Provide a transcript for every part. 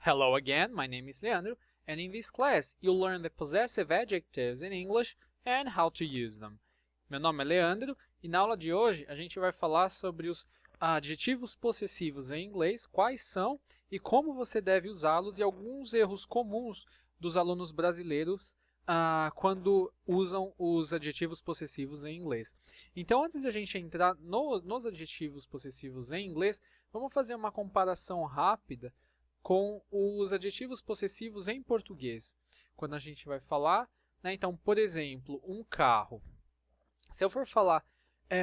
Hello again, my name is Leandro, and in this class you'll learn the possessive adjectives in English and how to use them. Meu nome é Leandro e na aula de hoje a gente vai falar sobre os adjetivos possessivos em inglês, quais são e como você deve usá-los e alguns erros comuns dos alunos brasileiros quando usam os adjetivos possessivos em inglês. Então, antes de a gente entrar nos adjetivos possessivos em inglês, vamos fazer uma comparação rápida com os adjetivos possessivos em português. Quando a gente vai falar, então, por exemplo, um carro. Se eu for falar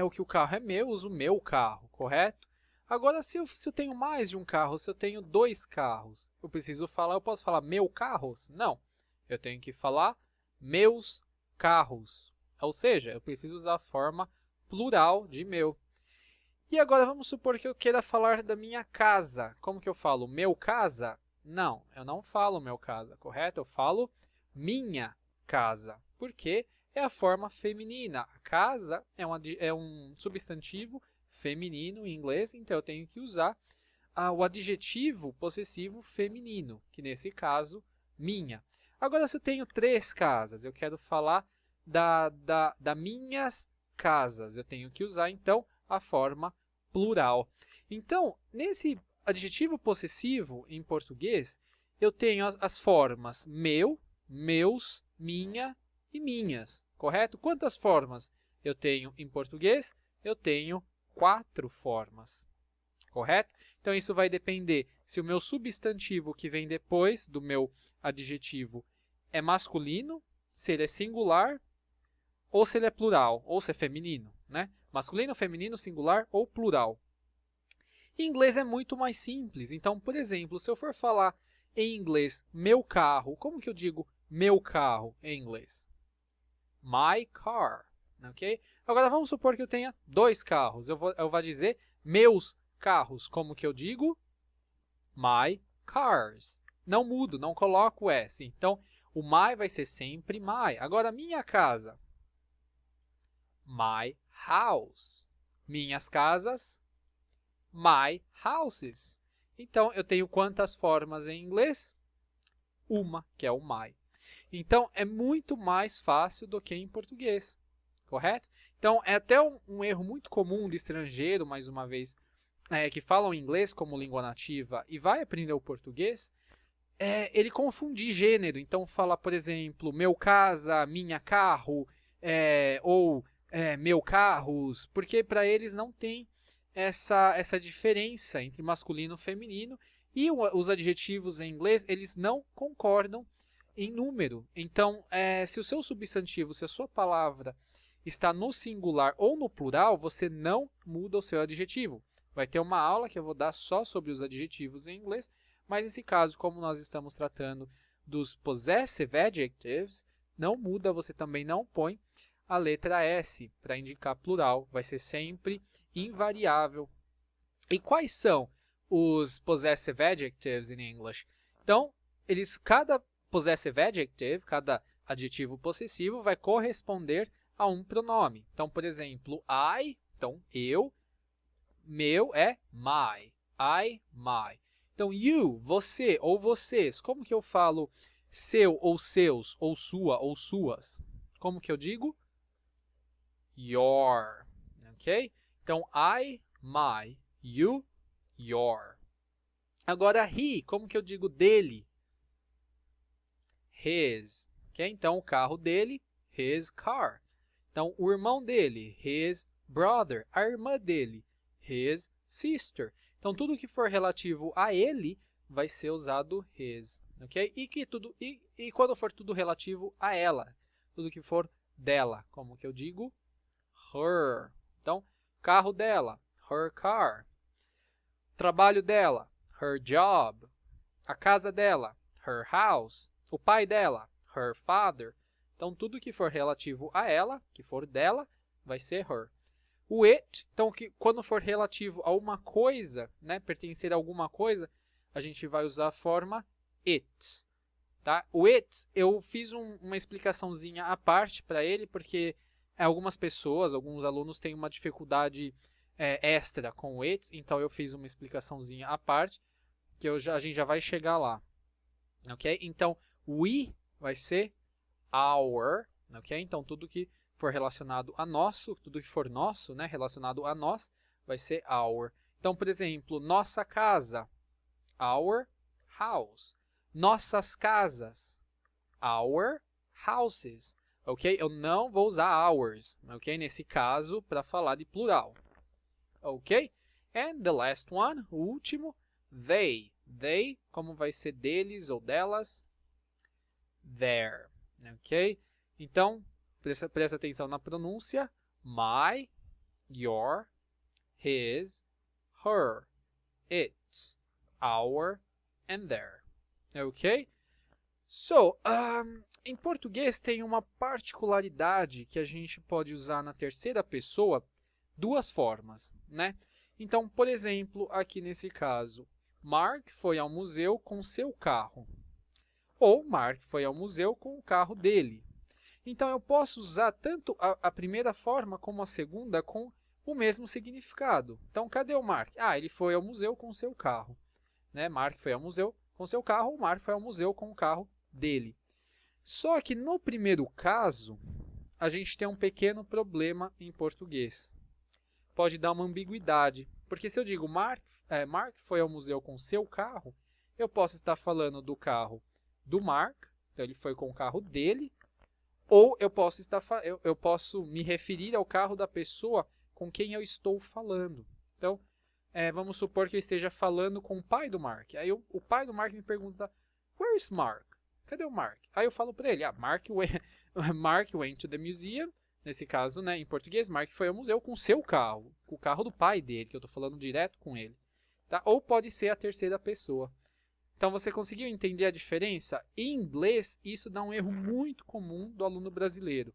o que o carro é meu, uso meu carro, correto? Agora, se eu tenho mais de um carro, se eu tenho dois carros, eu posso falar meu carros? Não. Eu tenho que falar meus carros. Ou seja, eu preciso usar a forma plural de meu. E agora vamos supor que eu queira falar da minha casa. Como que eu falo? Meu casa? Não, eu não falo meu casa, correto? Eu falo minha casa. Por quê? É a forma feminina. A casa é um substantivo feminino em inglês, então eu tenho que usar o adjetivo possessivo feminino, que nesse caso, minha. Agora, se eu tenho três casas, eu quero falar da minhas casas, eu tenho que usar, então, a forma plural. Então, nesse adjetivo possessivo em português, eu tenho as formas meu, meus, minha e minhas, correto? Quantas formas eu tenho em português? Eu tenho 4 formas, correto? Então, isso vai depender se o meu substantivo que vem depois do meu adjetivo é masculino, se ele é singular, ou se ele é plural, ou se é feminino, né? Masculino, feminino, singular ou plural. Em inglês é muito mais simples. Então, por exemplo, se eu for falar em inglês meu carro, como que eu digo meu carro em inglês? My car, ok? Agora vamos supor que eu tenha dois carros. Eu vou dizer meus carros. Como que eu digo? My cars. Não mudo, não coloco S. Então, o my vai ser sempre my. Agora, minha casa. My house. Minhas casas. My houses. Então, eu tenho quantas formas em inglês? Uma, que é o my. Então, é muito mais fácil do que em português, correto? Então, é até um erro muito comum de estrangeiro, mais uma vez, que falam inglês como língua nativa e vai aprender o português, ele confundir gênero. Então, fala, por exemplo, meu casa, minha carro, ou meu carros, porque para eles não tem essa diferença entre masculino e feminino, e os adjetivos em inglês, eles não concordam em número. Então, se o seu substantivo, se a sua palavra está no singular ou no plural, você não muda o seu adjetivo. Vai ter uma aula que eu vou dar só sobre os adjetivos em inglês, mas nesse caso, como nós estamos tratando dos possessive adjectives, não muda, você também não põe a letra S para indicar plural, vai ser sempre invariável. E quais são os possessive adjectives in English? Então, cada possessive adjective, cada adjetivo possessivo vai corresponder a um pronome. Então, por exemplo, I, então eu, meu é my, my. Então, you, você ou vocês, como que eu falo seu ou seus, ou sua ou suas? Como que eu digo? Your, ok? Então, I, my, you, your. Agora, he, como que eu digo dele? His, ok? Então, o carro dele, his car. Então, o irmão dele, his brother. A irmã dele, his sister. Então, tudo que for relativo a ele vai ser usado his, ok? E quando for tudo relativo a ela, tudo que for dela, como que eu digo? Her. Então, carro dela, her car. Trabalho dela, her job. A casa dela, her house. O pai dela, her father. Então, tudo que for relativo a ela, que for dela, vai ser her. O it, então, quando for relativo a uma coisa, pertencer a alguma coisa, a gente vai usar a forma it. Tá? O it, eu fiz uma explicaçãozinha à parte para ele, porque algumas pessoas, alguns alunos têm uma dificuldade extra com o it, então eu fiz uma explicaçãozinha à parte, que a gente já vai chegar lá. ok? Então, we vai ser our, ok? Então, tudo que for relacionado a nosso, tudo que for nosso, né, relacionado a nós, vai ser our. Então, por exemplo, nossa casa, our house. Nossas casas, our houses, ok? Eu não vou usar ours, ok? Nesse caso, para falar de plural, ok? And the last one, o último, they. They, como vai ser deles ou delas? Their, ok? Então, presta atenção na pronúncia. My, your, his, her, its, our, and their, ok? So, em português tem uma particularidade que a gente pode usar na terceira pessoa duas formas, né? Então, por exemplo, aqui nesse caso, Mark foi ao museu com seu carro. Ou Mark foi ao museu com o carro dele. Então, eu posso usar tanto a primeira forma como a segunda com o mesmo significado. Então, cadê o Mark? Ah, ele foi ao museu com seu carro. Né? Mark foi ao museu com seu carro, ou Mark foi ao museu com o carro dele. Só que no primeiro caso, a gente tem um pequeno problema em português. Pode dar uma ambiguidade, porque se eu digo Mark foi ao museu com seu carro, eu posso estar falando do carro do Mark, então ele foi com o carro dele, ou eu posso me referir ao carro da pessoa com quem eu estou falando. Então, vamos supor que eu esteja falando com o pai do Mark. Aí o pai do Mark me pergunta, where is Mark? Cadê o Mark? Aí eu falo para ele, Mark went to the museum. Nesse caso, né, em português, Mark foi ao museu com seu carro, com o carro do pai dele, que eu estou falando direto com ele. Tá? Ou pode ser a terceira pessoa. Então, você conseguiu entender a diferença? Em inglês, isso dá um erro muito comum do aluno brasileiro.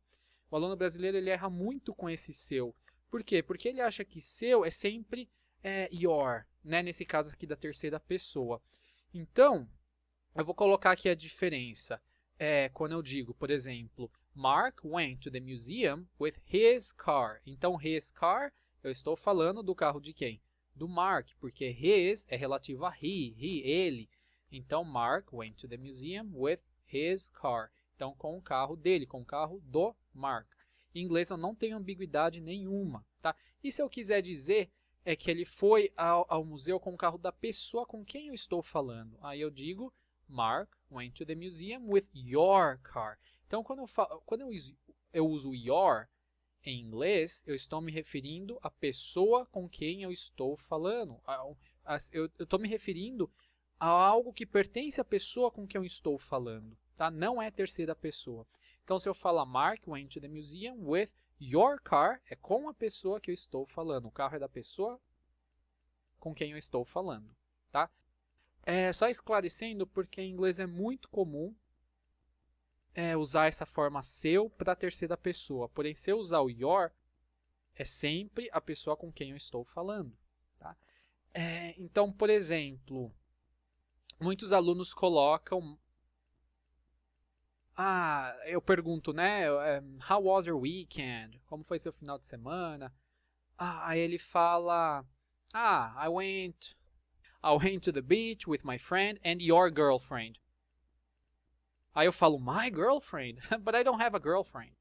O aluno brasileiro ele erra muito com esse seu. Por quê? Porque ele acha que seu é sempre your, né? Nesse caso aqui da terceira pessoa. Então, eu vou colocar aqui a diferença. Quando eu digo, por exemplo, Mark went to the museum with his car. Então, his car, eu estou falando do carro de quem? Do Mark, porque his é relativo a ele. Então, Mark went to the museum with his car. Então, com o carro dele, com o carro do Mark. Em inglês eu não tenho ambiguidade nenhuma, tá? E se eu quiser dizer que ele foi ao museu com o carro da pessoa com quem eu estou falando? Aí eu digo, Mark went to the museum with your car. Então, quando eu uso your em inglês, eu estou me referindo à pessoa com quem eu estou falando. Eu estou me referindo a algo que pertence à pessoa com quem eu estou falando. Tá? Não é terceira pessoa. Então, se eu falar Mark went to the museum with your car, é com a pessoa que eu estou falando. O carro é da pessoa com quem eu estou falando. Tá? Só esclarecendo, porque em inglês é muito comum usar essa forma seu para a terceira pessoa. Porém, se eu usar o your, é sempre a pessoa com quem eu estou falando. Tá? Então, por exemplo, muitos alunos colocam... eu pergunto, né? How was your weekend? Como foi seu final de semana? Aí ele fala... I went to the beach with my friend and your girlfriend. Aí eu falo, my girlfriend? But I don't have a girlfriend.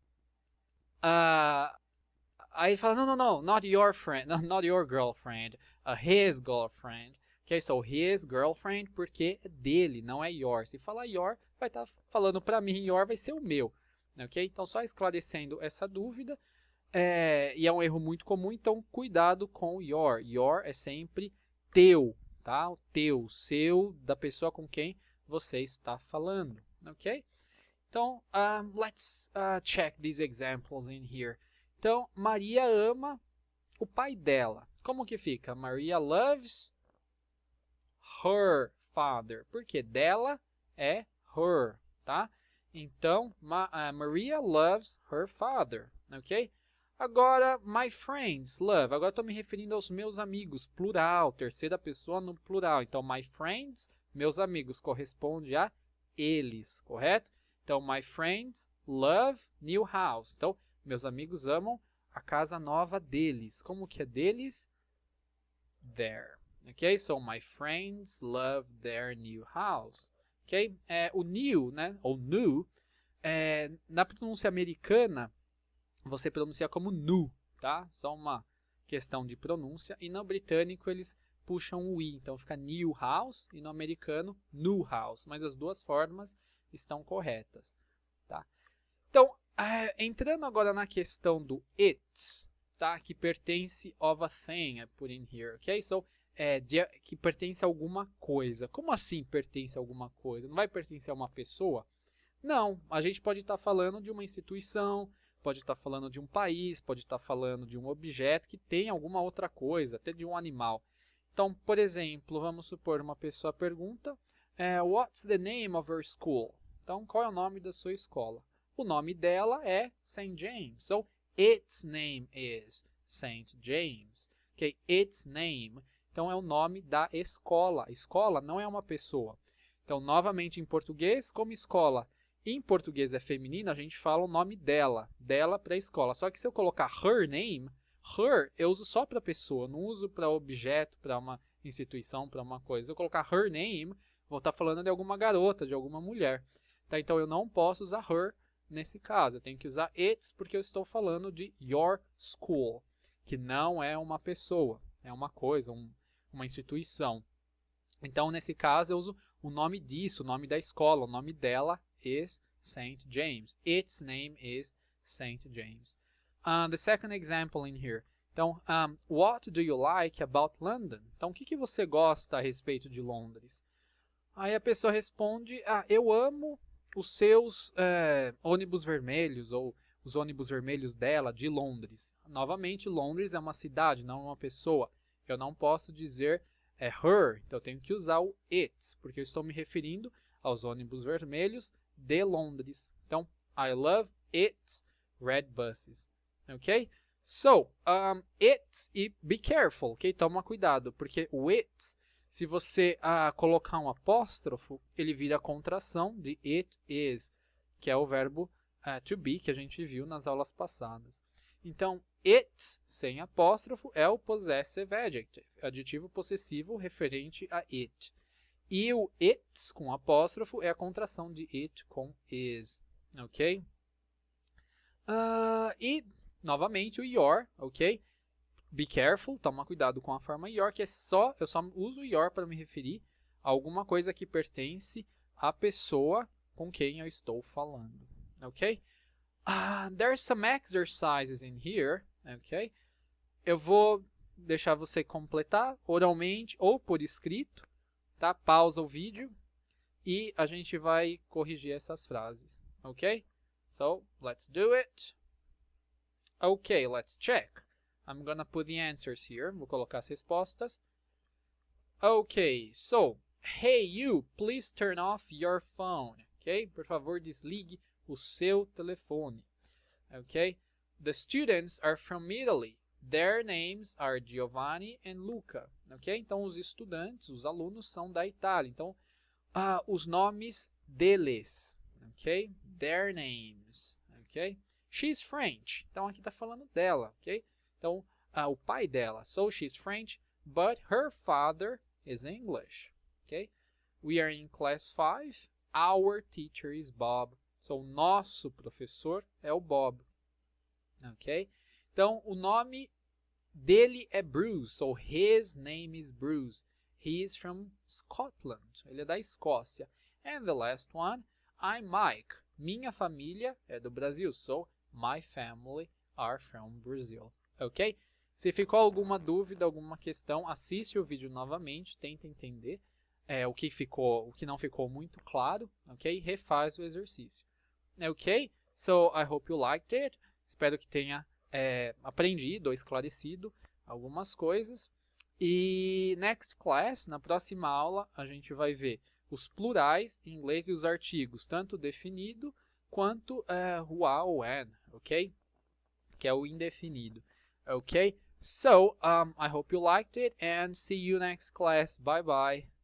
Aí ele fala, no, not your friend, not your girlfriend, his girlfriend. Ok, so his girlfriend porque é dele, não é your. Se falar your, vai estar falando para mim, your vai ser o meu. Ok, então só esclarecendo essa dúvida. E é um erro muito comum, então cuidado com your. Your é sempre teu, tá? O teu, seu, da pessoa com quem você está falando. Ok? Então, let's check these examples in here. Então, Maria ama o pai dela. Como que fica? Maria loves her father. Porque dela é her, tá? Então, Maria loves her father, ok? Agora, my friends love. Agora estou me referindo aos meus amigos, plural, terceira pessoa no plural. Então, my friends, meus amigos, corresponde a eles, correto? Então, my friends love new house. Então, meus amigos amam a casa nova deles. Como que é deles? Their. Ok? So, my friends love their new house. ok? O new, né, ou new, na pronúncia americana, você pronuncia como nu, tá? Só uma questão de pronúncia. E no britânico eles puxam o i, então fica new house, e no americano new house. Mas as duas formas estão corretas, tá? Então, entrando agora na questão do it, tá? Que pertence of a thing, I put in here, ok? So, que pertence a alguma coisa. Como assim pertence a alguma coisa? Não vai pertencer a uma pessoa? Não, a gente pode estar falando de uma instituição, pode estar falando de um país, pode estar falando de um objeto que tem alguma outra coisa, até de um animal. Então, por exemplo, vamos supor uma pessoa pergunta, What's the name of your school? Então, qual é o nome da sua escola? O nome dela é St. James. So, its name is St. James. Ok, its name. Então, é o nome da escola. Escola não é uma pessoa. Então, novamente em português, como escola em português é feminino, a gente fala o nome dela para a escola. Só que se eu colocar her name, her eu uso só para pessoa, não uso para objeto, para uma instituição, para uma coisa. Se eu colocar her name, vou estar falando de alguma garota, de alguma mulher. Tá? Então eu não posso usar her nesse caso. Eu tenho que usar its porque eu estou falando de your school, que não é uma pessoa, é uma coisa, uma instituição. Então, nesse caso, eu uso o nome disso, o nome da escola, o nome dela is St. James. Its name is St. James. The second example in here. Então, what do you like about London? Então, o que você gosta a respeito de Londres? Aí a pessoa responde, eu amo os seus ônibus vermelhos, ou os ônibus vermelhos dela, de Londres. Novamente, Londres é uma cidade, não uma pessoa. Eu não posso dizer her, então eu tenho que usar o it, porque eu estou me referindo aos ônibus vermelhos de Londres. Então, I love its red buses. Ok? So, it e be careful, ok? Toma cuidado, porque o it, se você colocar um apóstrofo, ele vira a contração de it is, que é o verbo to be, que a gente viu nas aulas passadas. Então, it, sem apóstrofo, é o possessive adjective, adjetivo possessivo referente a it. E o its com apóstrofo é a contração de it com is, ok? E, novamente, o your, ok? Be careful, toma cuidado com a forma your, que eu só uso your para me referir a alguma coisa que pertence à pessoa com quem eu estou falando, ok? There's some exercises in here, ok? Eu vou deixar você completar oralmente ou por escrito, tá? Pausa o vídeo e a gente vai corrigir essas frases, ok? So, let's do it. Ok, let's check. I'm gonna put the answers here. Vou colocar as respostas. Ok, so, hey you, please turn off your phone. Ok, por favor desligue o seu telefone. Ok, the students are from Italy. Their names are Giovanni and Luca. Ok, então os estudantes, os alunos são da Itália. Então, os nomes deles. Ok, their names. Ok, she's French. Então aqui está falando dela. Ok, então o pai dela. So she's French, but her father is English. Ok, we are in class 5. Our teacher is Bob. So, nosso professor é o Bob. Ok? Então, o nome dele é Bruce. So, his name is Bruce. He is from Scotland. Ele é da Escócia. And the last one, I'm Mike. Minha família é do Brasil. So, my family are from Brazil. Ok? Se ficou alguma dúvida, alguma questão, assiste o vídeo novamente. Tenta entender o que não ficou muito claro. Ok? Refaz o exercício. Ok? So, I hope you liked it. Espero que tenha aprendido ou esclarecido algumas coisas. E next class, na próxima aula, a gente vai ver os plurais em inglês e os artigos, tanto definido quanto who ou an, ok? Que é o indefinido, ok? So, I hope you liked it and see you next class. Bye bye.